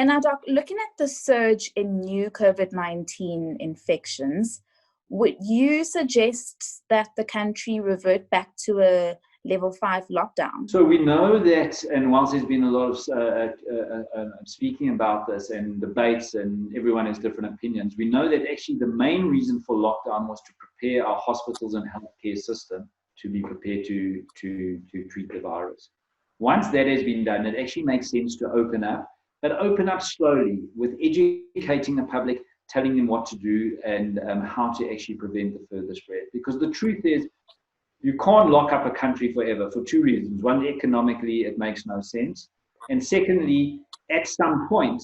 And now, Doc, looking at the surge in new COVID-19 infections, would you suggest that the country revert back to a level 5 lockdown? So we know that, and whilst there's been a lot of speaking about this and debates, and everyone has different opinions, we know that actually the main reason for lockdown was to prepare our hospitals and healthcare system to be prepared to treat the virus. Once that has been done, it actually makes sense to open up, but open up slowly with educating the public, telling them what to do and how to actually prevent the further spread. Because the truth is, you can't lock up a country forever for two reasons. One, economically, it makes no sense. And secondly, at some point,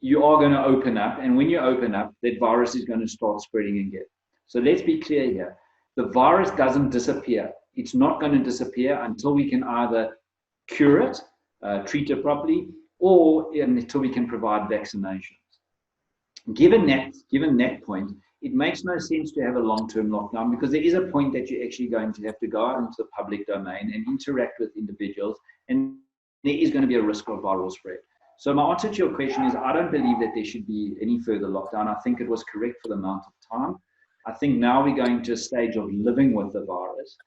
you are going to open up. And when you open up, that virus is going to start spreading again. So let's be clear here. The virus doesn't disappear. It's not going to disappear until we can either cure it, treat it properly, or until we can provide vaccinations. Given that point, it makes no sense to have a long-term lockdown, because there is a point that you're actually going to have to go out into the public domain and interact with individuals, and there is going to be a risk of viral spread. So my answer to your question is, I don't believe that there should be any further lockdown. I think it was correct for the amount of time. I think now we're going to a stage of living with the virus.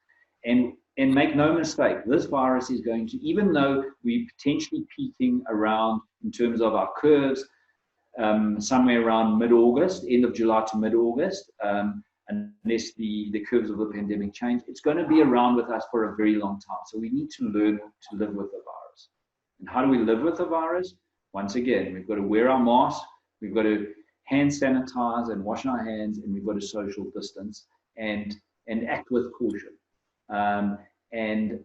And make no mistake, this virus is going to, even though we're potentially peaking around in terms of our curves, somewhere around mid-August, end of July to mid-August, unless the curves of the pandemic change, it's going to be around with us for a very long time. So we need to learn to live with the virus. And how do we live with the virus? Once again, we've got to wear our masks, we've got to hand sanitize and wash our hands, and we've got to social distance and act with caution. And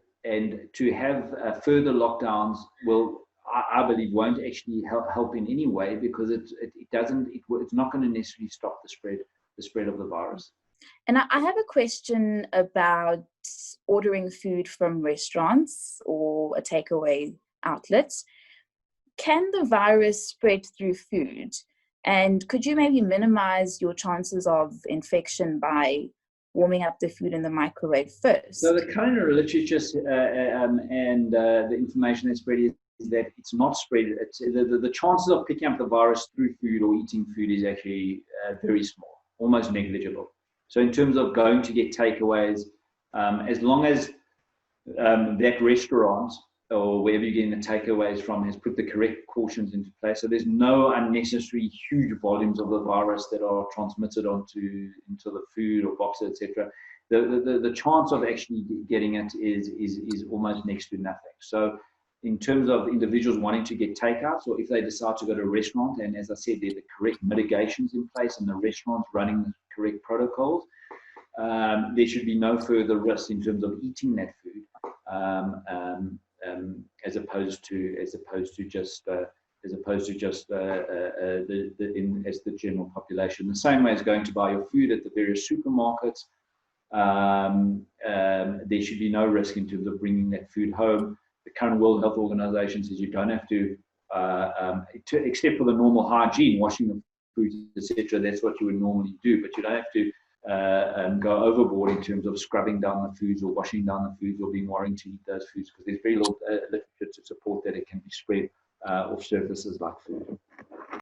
to have further lockdowns will, I believe, won't actually help in any way, because it's not going to necessarily stop the spread of the virus. And I have a question about ordering food from restaurants or a takeaway outlet. Can the virus spread through food? And could you maybe minimize your chances of infection by warming up the food in the microwave first? So the current literature and the information that's spread is that it's not spread. The chances of picking up the virus through food or eating food is actually very small, almost negligible. So in terms of going to get takeaways, as long as that restaurant or wherever you're getting the takeaways from has put the correct cautions into place, so there's no unnecessary huge volumes of the virus that are transmitted into the food or boxes, etc. The chance of actually getting it is almost next to nothing. So in terms of individuals wanting to get takeouts, or if they decide to go to a restaurant, and as I said, there are the correct mitigations in place and the restaurant's running the correct protocols, there should be no further risk in terms of eating that food, as opposed to just as the general population. The same way as going to buy your food at the various supermarkets, there should be no risk in terms of bringing that food home. The current World Health Organization says you don't have to, except for the normal hygiene, washing the food, etc. That's what you would normally do, but you don't have to go overboard in terms of scrubbing down the foods or washing down the foods or being worried to eat those foods, because there's very little literature to support that it can be spread off surfaces like food.